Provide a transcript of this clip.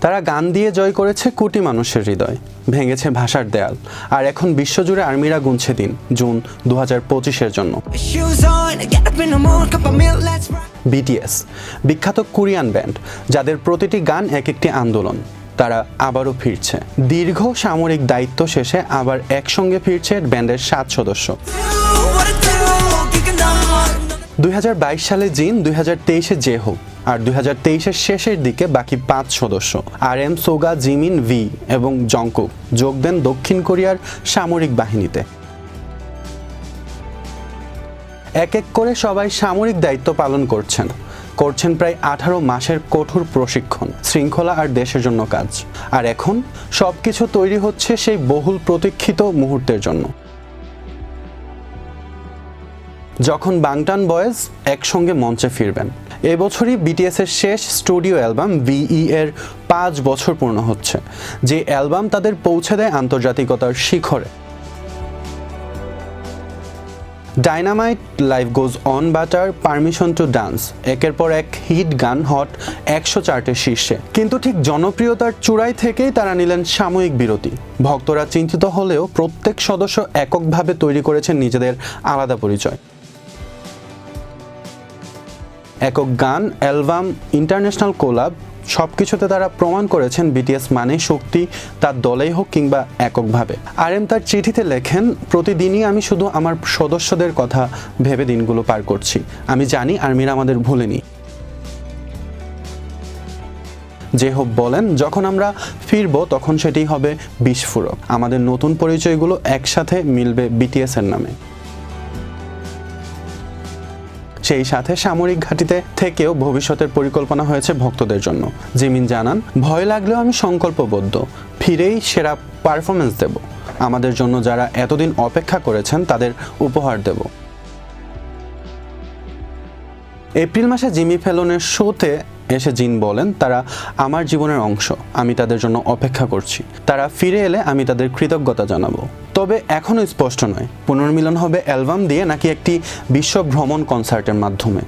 তারা গান দিয়ে জয় করেছে কোটি মানুষের হৃদয়, ভেঙেছে ভাষার দেয়াল, আর এখন বিশ্বজুড়ে আর্মিরা গুনছে দিন জুন 2025-এর জন্য। বিটিএস, বিখ্যাত কোরিয়ান ব্যান্ড যাদের প্রতিটি গান এক একটি আন্দোলন, তারা আবারও ফিরছে। দীর্ঘ সামরিক দায়িত্ব শেষে আবার একসঙ্গে ফিরছে ব্যান্ডের 7 সদস্য। 2022 সালে জিন, 2023-এ জেহো, আর 2023-এর শেষের দিকে বাকি 5 সদস্য RM, সোগা, জিমিন, ভি এবং জংকুক যোগ দেন দক্ষিণ কোরিয়ার সামরিক বাহিনীতে। এক এক করে সবাই সামরিক দায়িত্ব পালন করছেন প্রায় 18 মাসের কঠোর প্রশিক্ষণ, শৃঙ্খলা আর দেশের জন্য কাজ। আর এখন সবকিছু তৈরি হচ্ছে সেই বহুল প্রতীক্ষিত মুহূর্তের জন্য, যখন বাংটান বয়েজ একসঙ্গে মঞ্চে ফিরবেন। এবছরই বিটিএস-এর শেষ স্টুডিও অ্যালবাম VE এর 5 বছর পূর্ণ হচ্ছে, যে অ্যালবাম তাদের পৌঁছে দেয় আন্তর্জাতিকতার শিখরে। Dynamite, life goes on, butter, permission to dance একের পর এক হিট গান, হট 100 চার্টের শীর্ষে। কিন্তু ঠিক জনপ্রিয়তার চূড়ায় থেকেই তারা নিলেন সাময়িক বিরতি। ভক্তরা চিন্তিত হলেও প্রত্যেক সদস্য এককভাবে তৈরি করেছেন নিজেদের আলাদা পরিচয়। একক গান, অ্যালবাম, ইন্টারন্যাশনাল কোলাব, সবকিছুতে তারা প্রমাণ করেছেন বিটিএস মানে শক্তি, তার দলেই হোক কিংবা এককভাবে। RM তার চিঠিতে লেখেন, প্রতিদিনই আমি শুধু আমার সদস্যদের কথা ভেবে দিনগুলো পার করছি। আমি জানি আর্মিরা আমাদের ভুলেনি। জেহোপ বলেন, যখন আমরা ফিরবো তখন সেটি হবে বিস্ফোরক। আমাদের নতুন পরিচয়গুলো একসাথে মিলবে বিটিএস-এর নামে। সেই সাথে সামরিক ঘাঁটিতে থেকেও ভবিষ্যতের পরিকল্পনা হয়েছে ভক্তদের জন্য। জিমিন জানান, ভয় লাগলেও আমি সংকল্পবদ্ধ, ফিরেই সেরা পারফরমেন্স দেব। আমাদের জন্য যারা এতদিন অপেক্ষা করেছেন তাদের উপহার দেব। এপ্রিল মাসে জিমি ফেলনের শোতে এসে জিন বলেন, তারা আমার জীবনের অংশ, আমি তাদের জন্য অপেক্ষা করছি। তারা ফিরে এলে আমি তাদের কৃতজ্ঞতা জানাবো। তবে এখনও স্পষ্ট নয় পুনর্মিলন হবে অ্যালবাম দিয়ে নাকি একটি বিশ্ব ভ্রমণ কনসার্টের মাধ্যমে।